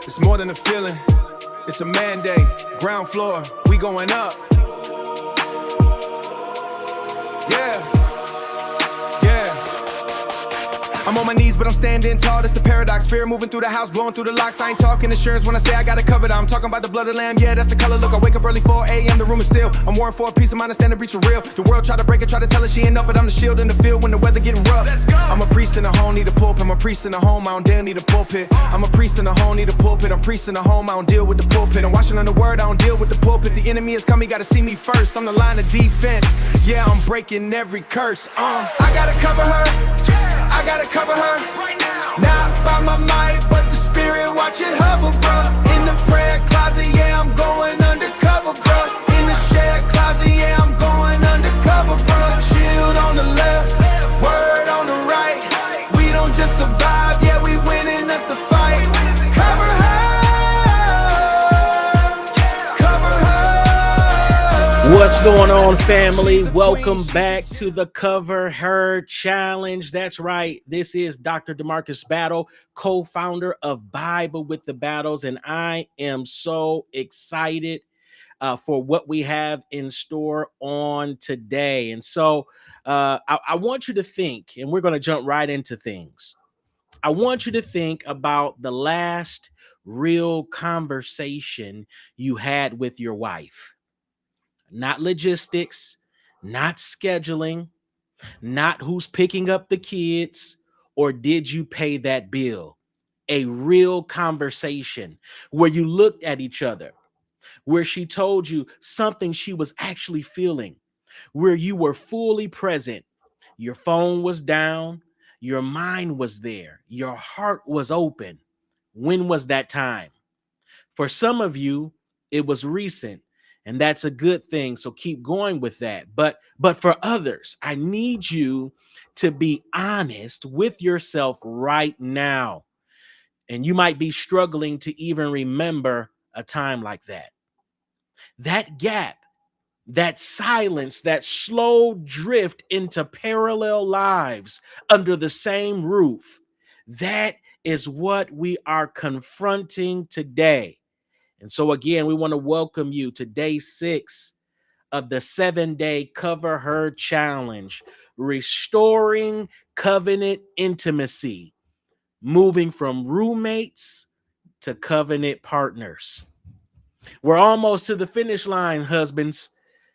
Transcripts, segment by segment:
It's more than a feeling, it's a mandate. Ground floor, we going up. Yeah. I'm on my knees, but I'm standing tall. That's the paradox. Spirit moving through the house, blowing through the locks. I ain't talking insurance when I say I got it covered. I'm talking about the blood of the lamb. Yeah, that's the color. Look, I wake up early, 4 a.m. The room is still. I'm warring for a piece of mind. I stand and breach for real. The world try to break it, try to tell us she ain't nothing. I'm the shield in the field when the weather getting rough. I'm a priest in the home, need a pulpit. I'm a priest in the home, I don't dare need a pulpit. I'm a priest in the home, need a pulpit. I'm a priest in the home, I don't deal with the pulpit. I'm watching on the word, I don't deal with the pulpit. The enemy is coming, gotta see me first. I'm the line of defense. Yeah, I'm breaking every curse. I gotta cover her. I gotta cover her. Not by my might, but the spirit, watch it hover, bruh. In the prayer closet, yeah, I'm going undercover, bruh. In the shared closet, yeah, I'm going undercover, bruh. Shield on the left, word on the right. We don't just survive, yeah, we winning at the fight. Cover her, cover her. What's going on, family? Welcome back to the Cover Her Challenge. That's right. This is Dr. DeMarcus Battle, co-founder of Bible with the Battles, and I am so excited for what we have in store on today. And so I want you to think, and we're going to jump right into things. I want you to think about the last real conversation you had with your wife. Not logistics, not scheduling, not who's picking up the kids, or did you pay that bill? A real conversation where you looked at each other, where she told you something she was actually feeling, where you were fully present. Your phone was down, your mind was there, your heart was open. When was that time? For some of you, it was recent, and that's a good thing. So keep going with that. But for others, I need you to be honest with yourself right now. And you might be struggling to even remember a time like that. That gap, that silence, that slow drift into parallel lives under the same roof, that is what we are confronting today. And so again, we want to welcome you to day 6 of the 7-day Cover Her Challenge, restoring covenant intimacy, moving from roommates to covenant partners. We're almost to the finish line, husbands.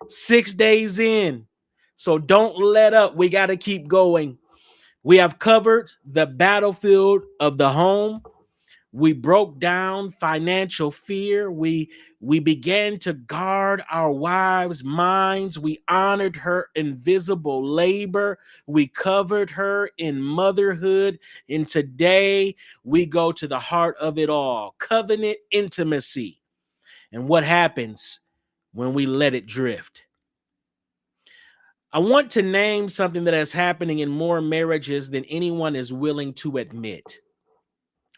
6 days in. So don't let up. We got to keep going. We have covered the battlefield of the home. We broke down financial fear. We began to guard our wives' minds. We honored her invisible labor. We covered her in motherhood. And today we go to the heart of it all, covenant intimacy, and what happens when we let it drift. I want to name something that is happening in more marriages than anyone is willing to admit.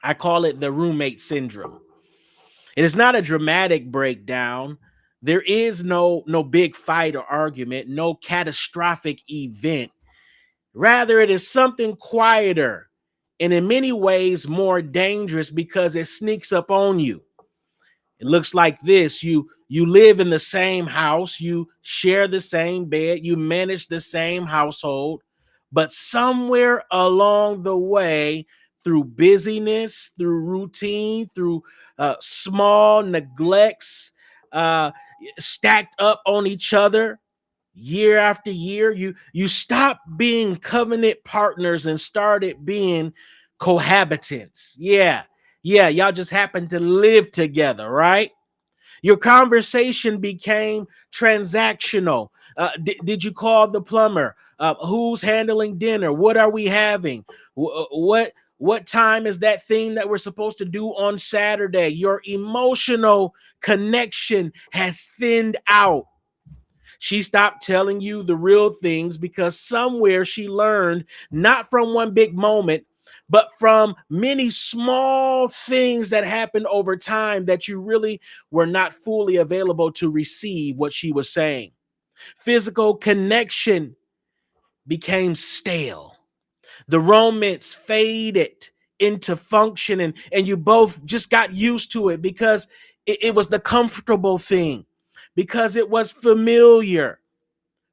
I call it the roommate syndrome. It is not a dramatic breakdown. There is no big fight or argument, no catastrophic event. Rather, it is something quieter and in many ways more dangerous because it sneaks up on you. It looks like this. You live in the same house, you share the same bed, you manage the same household, but somewhere along the way, through busyness, through routine, through small neglects stacked up on each other year after year, you stop being covenant partners and started being cohabitants. Yeah, y'all just happen to live together, right? Your conversation became transactional. Did you call the plumber? Who's handling dinner? What are we having? What time is that thing that we're supposed to do on Saturday? Your emotional connection has thinned out. She stopped telling you the real things because somewhere she learned, not from one big moment, but from many small things that happened over time, that you really were not fully available to receive what she was saying. Physical connection became stale. The romance faded into function, and you both just got used to it because it was the comfortable thing, because it was familiar.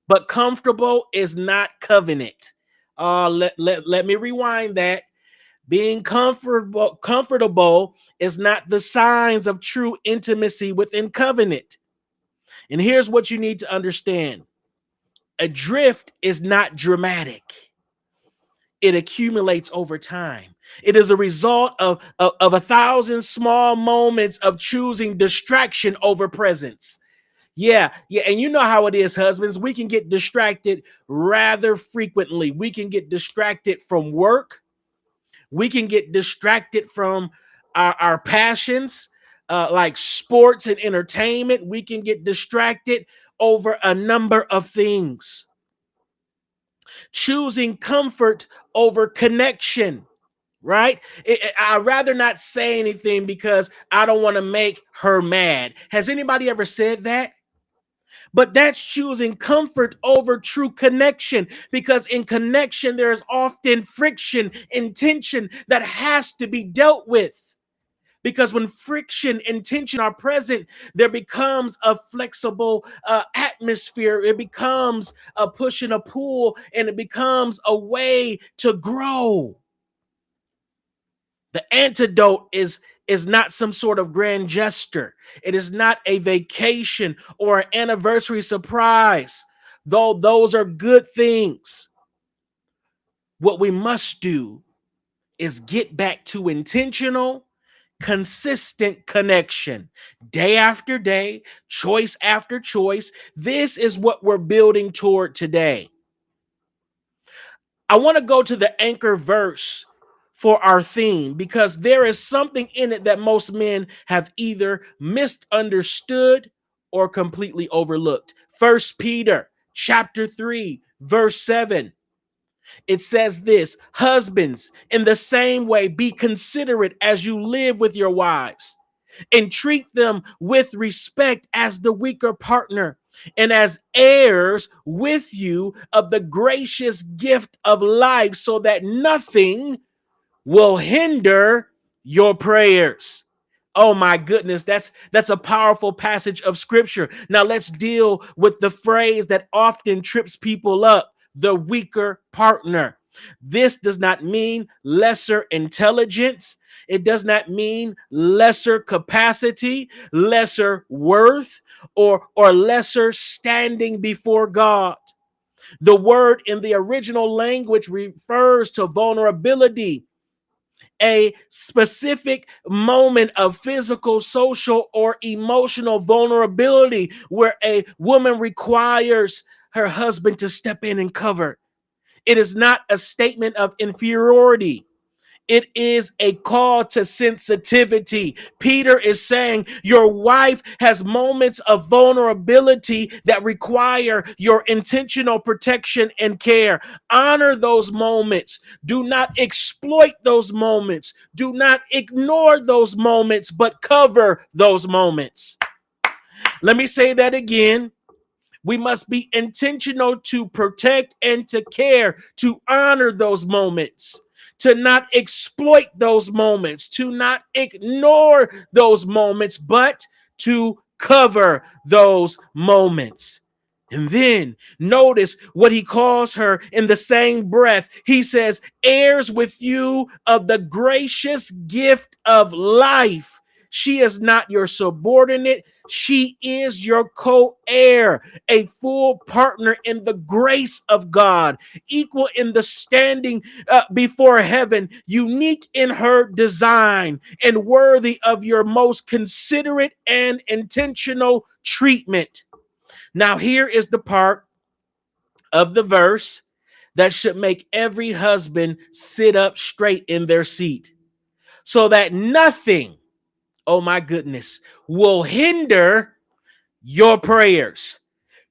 But comfortable is not covenant. Let me rewind that. Being comfortable is not the signs of true intimacy within covenant. And here's what you need to understand. A drift is not dramatic. It accumulates over time. It is a result of 1,000 small moments of choosing distraction over presence. Yeah. And you know how it is, husbands. We can get distracted rather frequently. We can get distracted from work. We can get distracted from our passions, like sports and entertainment. We can get distracted over a number of things. Choosing comfort over connection, right? I'd rather not say anything because I don't want to make her mad. Has anybody ever said that? But that's choosing comfort over true connection, because in connection, there is often friction and tension that has to be dealt with. Because when friction and tension are present, there becomes a flexible atmosphere. It becomes a push and a pull, and it becomes a way to grow. The antidote is not some sort of grand gesture. It is not a vacation or an anniversary surprise, though those are good things. What we must do is get back to intentional, consistent connection, day after day, choice after choice. This is what we're building toward today. I want to go to the anchor verse for our theme, because there is something in it that most men have either misunderstood or completely overlooked. First Peter chapter 3, verse 7. It says this: husbands, in the same way, be considerate as you live with your wives, and treat them with respect as the weaker partner and as heirs with you of the gracious gift of life, so that nothing will hinder your prayers. Oh my goodness, that's a powerful passage of scripture. Now let's deal with the phrase that often trips people up: the weaker partner. This does not mean lesser intelligence. It does not mean lesser capacity, lesser worth, or lesser standing before God. The word in the original language refers to vulnerability, a specific moment of physical, social, or emotional vulnerability where a woman requires her husband to step in and cover. It is not a statement of inferiority. It is a call to sensitivity. Peter is saying your wife has moments of vulnerability that require your intentional protection and care. Honor those moments. Do not exploit those moments. Do not ignore those moments, but cover those moments. Let me say that again. We must be intentional to protect and to care, to honor those moments, to not exploit those moments, to not ignore those moments, but to cover those moments. And then notice what he calls her in the same breath. He says, heirs with you of the gracious gift of life. She is not your subordinate. She is your co-heir, a full partner in the grace of God, equal in the standing before heaven, unique in her design, and worthy of your most considerate and intentional treatment. Now, here is the part of the verse that should make every husband sit up straight in their seat, so that nothing, oh my goodness, will hinder your prayers.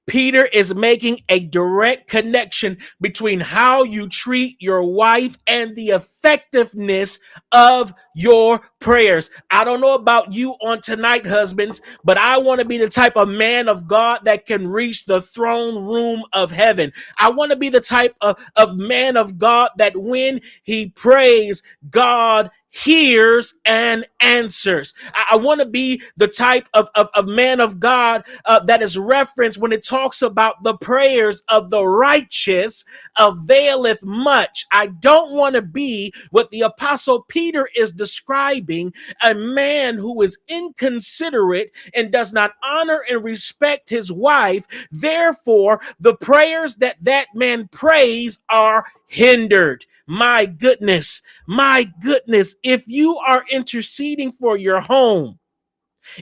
Peter is making a direct connection between how you treat your wife and the effectiveness of your prayers. I don't know about you on tonight, husbands, but I want to be the type of man of God that can reach the throne room of heaven. I want to be the type of man of God that when he prays, God hears and answers. I want to be the type of man of God that is referenced when it talks about the prayers of the righteous availeth much. I don't want to be what the apostle Peter is describing, a man who is inconsiderate and does not honor and respect his wife. Therefore, the prayers that that man prays are hindered. My goodness, my goodness. If you are interceding for your home,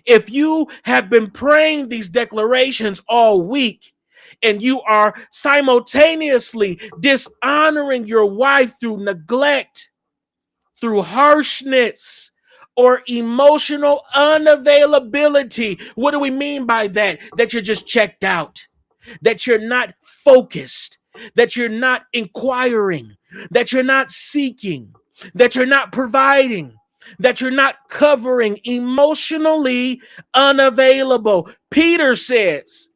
if you have been praying these declarations all week, and you are simultaneously dishonoring your wife through neglect, through harshness, or emotional unavailability, what do we mean by that? That you're just checked out, that you're not focused, that you're not inquiring, that you're not seeking, that you're not providing, that you're not covering, emotionally unavailable. Peter says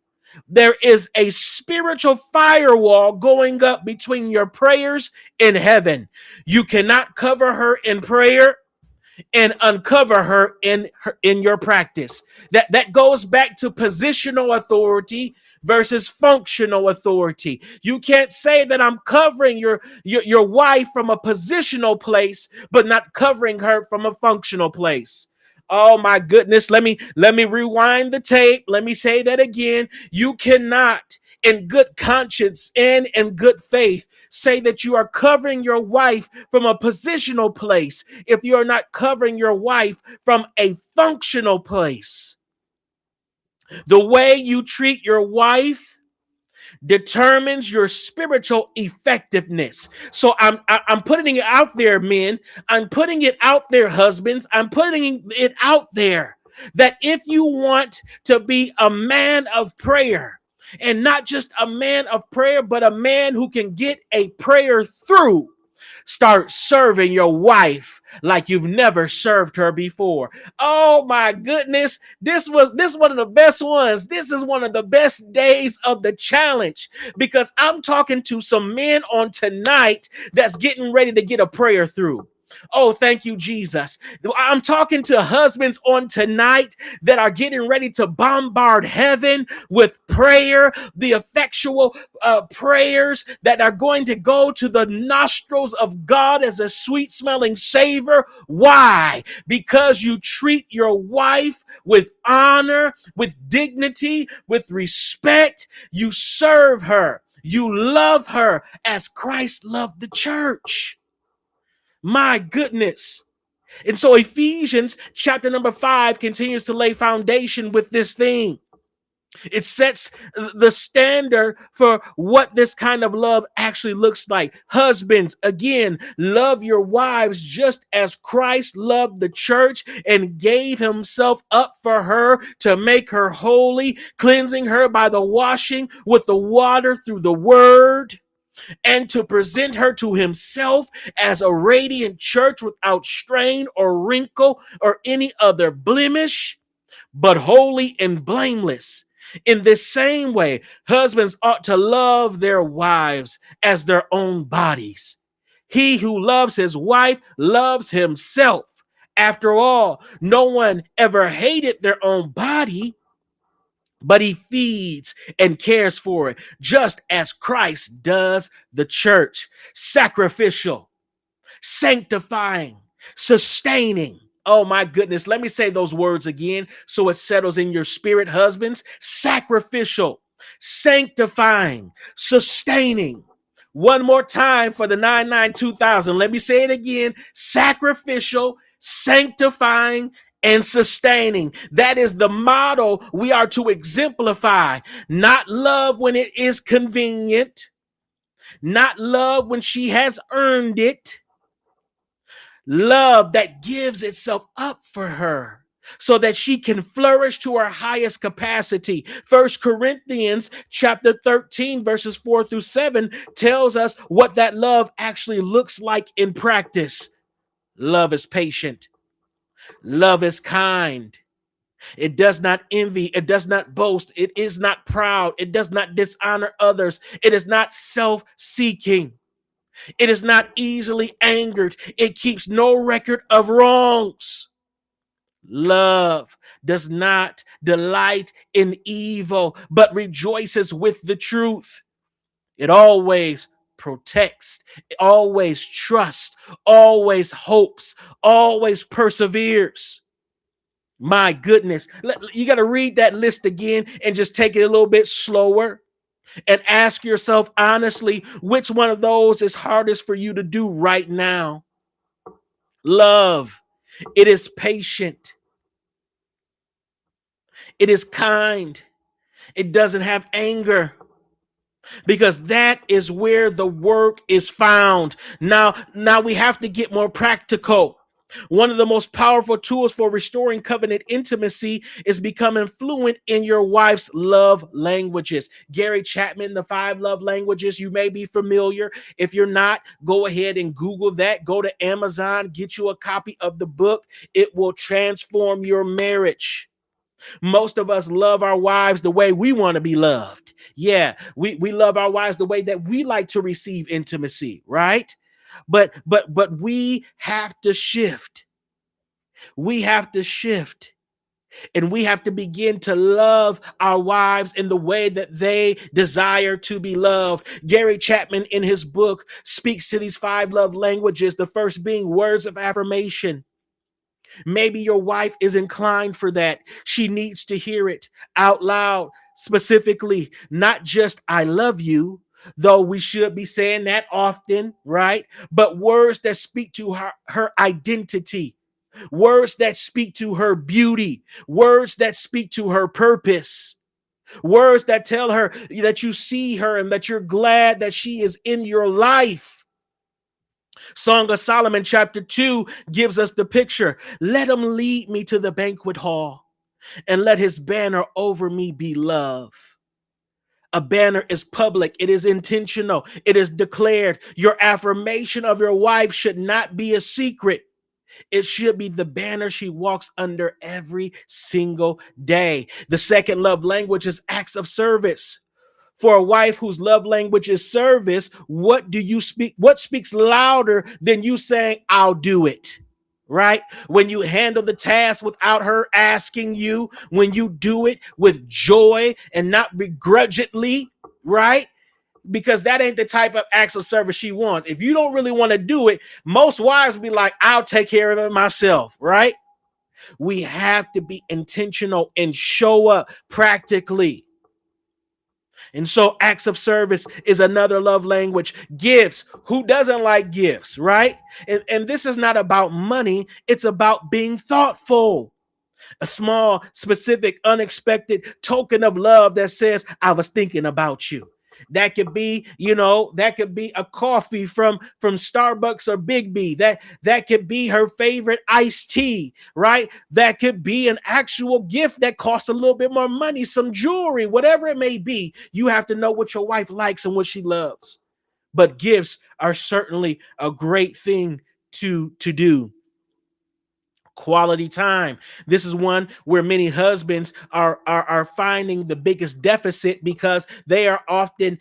there is a spiritual firewall going up between your prayers and heaven. You cannot cover her in prayer and uncover her in your practice. That goes back to positional authority versus functional authority. You can't say that I'm covering your wife from a positional place but not covering her from a functional place. Oh my goodness, let me rewind the tape. Let me say that again. You cannot in good conscience and in good faith say that you are covering your wife from a positional place if you're not covering your wife from a functional place. The way you treat your wife determines your spiritual effectiveness. So I'm putting it out there, men. I'm putting it out there, husbands. I'm putting it out there that if you want to be a man of prayer, and not just a man of prayer, but a man who can get a prayer through, start serving your wife like you've never served her before. Oh my goodness. This one of the best ones. This is one of the best days of the challenge because I'm talking to some men on tonight that's getting ready to get a prayer through. Oh, thank you, Jesus. I'm talking to husbands on tonight that are getting ready to bombard heaven with prayer, the effectual prayers that are going to go to the nostrils of God as a sweet smelling savor. Why? Because you treat your wife with honor, with dignity, with respect. You serve her. You love her as Christ loved the church. My goodness. And so Ephesians chapter number 5 continues to lay foundation with this thing. It sets the standard for what this kind of love actually looks like. Husbands, again, love your wives just as Christ loved the church and gave himself up for her to make her holy, cleansing her by the washing with the water through the word, and to present her to himself as a radiant church without strain or wrinkle or any other blemish, but holy and blameless. In this same way, husbands ought to love their wives as their own bodies. He who loves his wife loves himself. After all, no one ever hated their own body, but he feeds and cares for it, just as Christ does the church. Sacrificial, sanctifying, sustaining. Oh my goodness. Let me say those words again so it settles in your spirit, husbands. Sacrificial, sanctifying, sustaining. One more time for the 992,000. Let me say it again. Sacrificial, sanctifying, and sustaining. That is the model we are to exemplify. Not love when it is convenient, not love when she has earned it. Love that gives itself up for her. so that she can flourish to her highest capacity. First Corinthians chapter 13, verses 4-7 tells us what that love actually looks like in practice. Love is patient. Love is kind. It does not envy. It does not boast. It is not proud. It does not dishonor others. It is not self-seeking. It is not easily angered. It keeps no record of wrongs. Love does not delight in evil, but rejoices with the truth. It always protects, it always trusts, always hopes, always perseveres. My goodness, you got to read that list again and just take it a little bit slower and ask yourself honestly, which one of those is hardest for you to do right now? Love, it is patient. It is kind. It doesn't have anger, because that is where the work is found. Now we have to get more practical. One of the most powerful tools for restoring covenant intimacy is becoming fluent in your wife's love languages. Gary Chapman, the 5 love languages, you may be familiar. If you're not, go ahead and Google that. Go to Amazon, get you a copy of the book. It will transform your marriage. Most of us love our wives the way we want to be loved. Yeah, we love our wives the way that we like to receive intimacy, right? But we have to shift. We have to shift. And we have to begin to love our wives in the way that they desire to be loved. Gary Chapman, in his book, speaks to these 5 love languages, the first being words of affirmation. Maybe your wife is inclined for that. She needs to hear it out loud, specifically, not just I love you, though we should be saying that often, right? But words that speak to her identity, words that speak to her beauty, words that speak to her purpose, words that tell her that you see her and that you're glad that she is in your life. Song of Solomon chapter 2 gives us the picture. Let him lead me to the banquet hall, and let his banner over me be love. A banner is public. It is intentional. It is declared. Your affirmation of your wife should not be a secret. It should be the banner she walks under every single day. The second love language is acts of service. For a wife whose love language is service, what do you speak? What speaks louder than you saying, I'll do it? Right? When you handle the task without her asking you, when you do it with joy and not begrudgingly, right? Because that ain't the type of acts of service she wants. If you don't really want to do it, most wives will be like, I'll take care of it myself, right? We have to be intentional and show up practically. And so acts of service is another love language. Gifts. Who doesn't like gifts, right? And this is not about money. It's about being thoughtful. A small, specific, unexpected token of love that says, I was thinking about you. That could be, that could be a coffee from Starbucks or Big B. That could be her favorite iced tea, right? That could be an actual gift that costs a little bit more money, some jewelry, whatever it may be. You have to know what your wife likes and what she loves. But gifts are certainly a great thing to do. Quality time. This is one where many husbands are finding the biggest deficit because they are often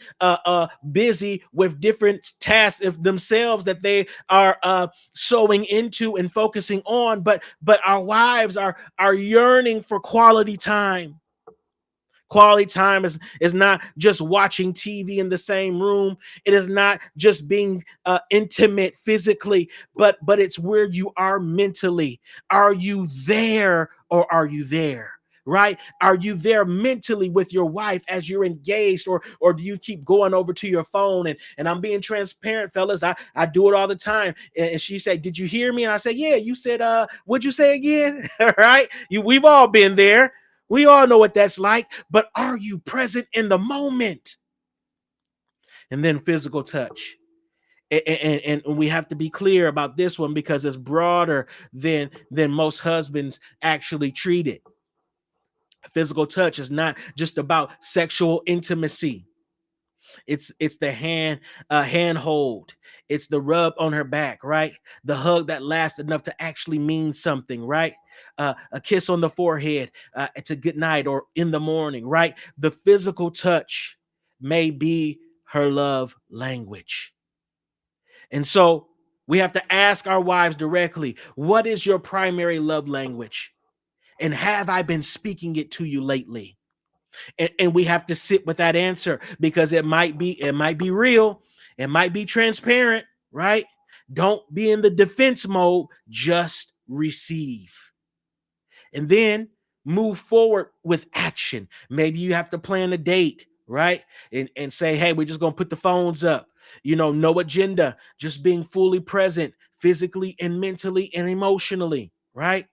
busy with different tasks of themselves that they are sowing into and focusing on. But our wives are yearning for quality time. Quality time is not just watching TV in the same room. It is not just being intimate physically, but it's where you are mentally. Are you there or are you there? Right? Are you there mentally with your wife as you're engaged, or do you keep going over to your phone? And I'm being transparent, fellas. I do it all the time. And she said, "Did you hear me?" And I said, "Yeah." You said, "What'd you say again?" Right? We've all been there. We all know what that's like, but are you present in the moment? And then physical touch. And we have to be clear about this one because it's broader than most husbands actually treat it. Physical touch is not just about sexual intimacy. It's the hand hold. It's the rub on her back, right? The hug that lasts enough to actually mean something, right? A kiss on the forehead, it's a good night or in the morning, right? The physical touch may be her love language. And so we have to ask our wives directly, what is your primary love language? And have I been speaking it to you lately? And we have to sit with that answer because it might be real, it might be transparent, right? Don't be in the defense mode, just receive. And then move forward with action. Maybe you have to plan a date, right? And say, hey, we're just gonna put the phones up. No agenda, just being fully present physically and mentally and emotionally, right?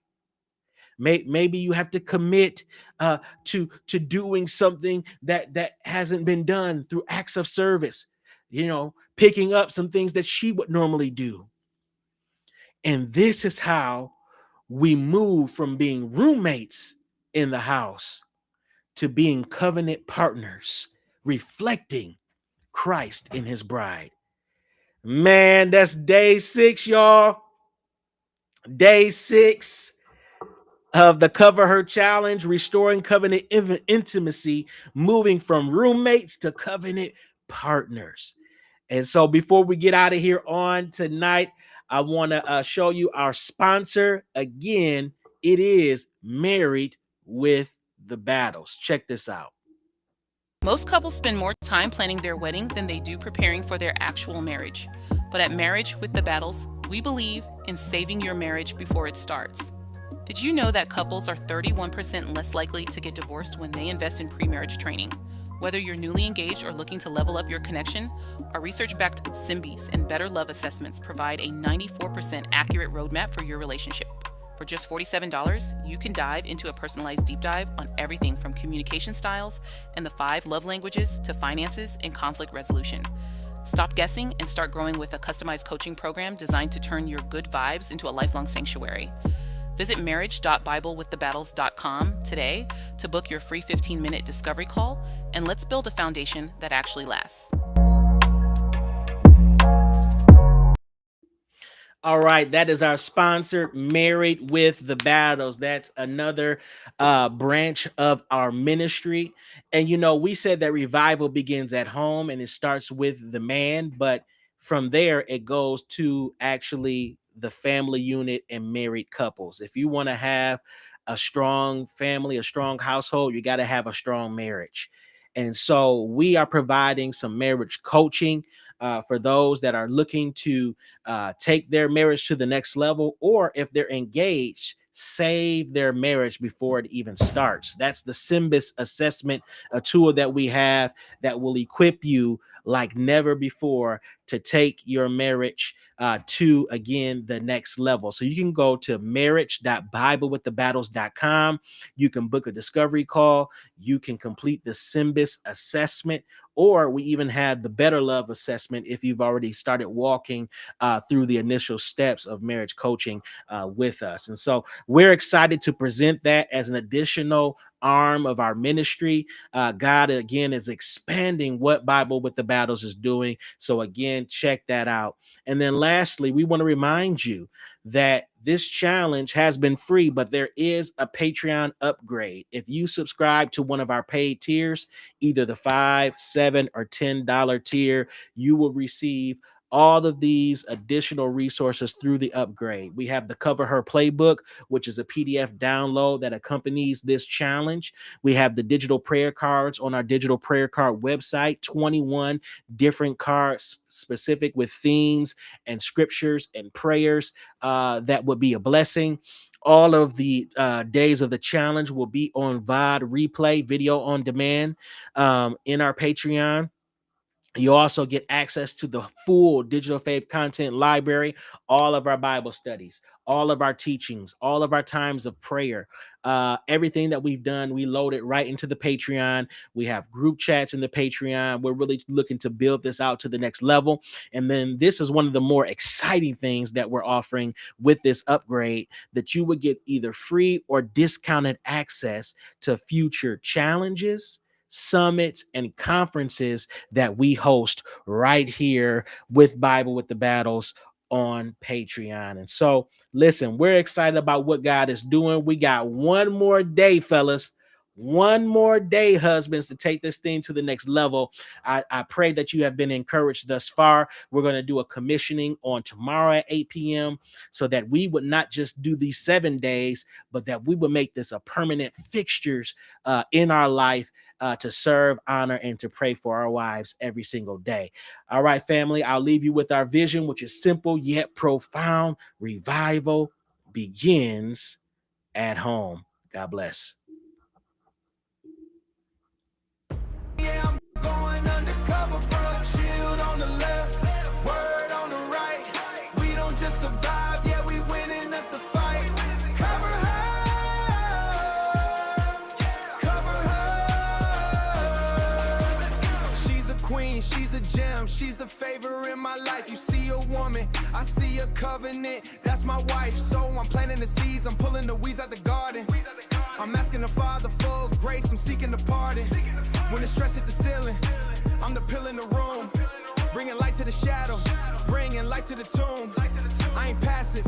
Maybe you have to commit to doing something that hasn't been done through acts of service, picking up some things that she would normally do. And this is how we move from being roommates in the house to being covenant partners, reflecting Christ in his bride. Man, that's day 6, y'all. Day 6 of the Cover Her Challenge, restoring covenant intimacy, moving from roommates to covenant partners. And so before we get out of here on tonight, I want to show you our sponsor. Again, it is Married with the Battles. Check this out. Most couples spend more time planning their wedding than they do preparing for their actual marriage. But at Marriage with the Battles, we believe in saving your marriage before it starts. Did you know that couples are 31% less likely to get divorced when they invest in pre-marriage training? Whether you're newly engaged or looking to level up your connection, our research-backed Symbies and Better Love assessments provide a 94% accurate roadmap for your relationship. For just $47, you can dive into a personalized deep dive on everything from communication styles and the 5 love languages to finances and conflict resolution. Stop guessing and start growing with a customized coaching program designed to turn your good vibes into a lifelong sanctuary. Visit marriage.biblewiththebattles.com today to book your free 15-minute discovery call, and let's build a foundation that actually lasts. All right, that is our sponsor, Married with the Battles. That's another branch of our ministry. And, we said that revival begins at home and it starts with the man, but from there, it goes to actually the family unit and married couples. If you want to have a strong family, a strong household, you got to have a strong marriage. And so we are providing some marriage coaching for those that are looking to take their marriage to the next level, or if they're engaged, save their marriage before it even starts. That's the Symbis assessment, a tool that we have that will equip you like never before to take your marriage to, again, the next level. So you can go to marriage.biblewiththebattles.com. You can book a discovery call. You can complete the Symbis assessment, or we even have the Better Love assessment if you've already started walking through the initial steps of marriage coaching with us. And so we're excited to present that as an additional arm of our ministry. God, again, is expanding what Bible with the Battles is doing. So again, check that out. And then lastly, we want to remind you that this challenge has been free, but there is a Patreon upgrade. If you subscribe to one of our paid tiers, either the $5, $7, or $10 tier, you will receive all of these additional resources through the upgrade. We have the Cover Her Playbook, which is a PDF download that accompanies this challenge. We have the digital prayer cards on our digital prayer card website, 21 different cards specific with themes and scriptures and prayers that would be a blessing. All of the days of the challenge will be on VOD replay, video on demand, in our Patreon. You also get access to the full digital faith content library, all of our Bible studies, all of our teachings, all of our times of prayer, everything that we've done, we load it right into the Patreon. We have group chats in the Patreon. We're really looking to build this out to the next level. And then this is one of the more exciting things that we're offering with this upgrade, that you would get either free or discounted access to future challenges, summits, and conferences that we host right here with Bible with the Battles on Patreon. And so, listen, we're excited about what God is doing. We got one more day, fellas. One more day, husbands, to take this thing to the next level. I pray that you have been encouraged thus far. We're going to do a commissioning on tomorrow at 8 p.m. so that we would not just do these 7 days, but that we would make this a permanent fixtures in our life, to serve, honor, and to pray for our wives every single day. All right, family, I'll leave you with our vision, which is simple yet profound. Revival begins at home. God bless. Yeah, I'm going undercover, bro. Shield on the left, word on the right. We don't just survive, yeah, we winning at the fight. Cover her, cover her. She's a queen, she's a gem, she's the favor in my life. You see a woman, I see a covenant, that's my wife. So I'm planting the seeds, I'm pulling the weeds out the garden. I'm asking the Father for grace, I'm seeking the pardon. When the stress hit the ceiling, I'm the pill in the room, bringing light to the shadow, bringing light to the tomb. I ain't passive,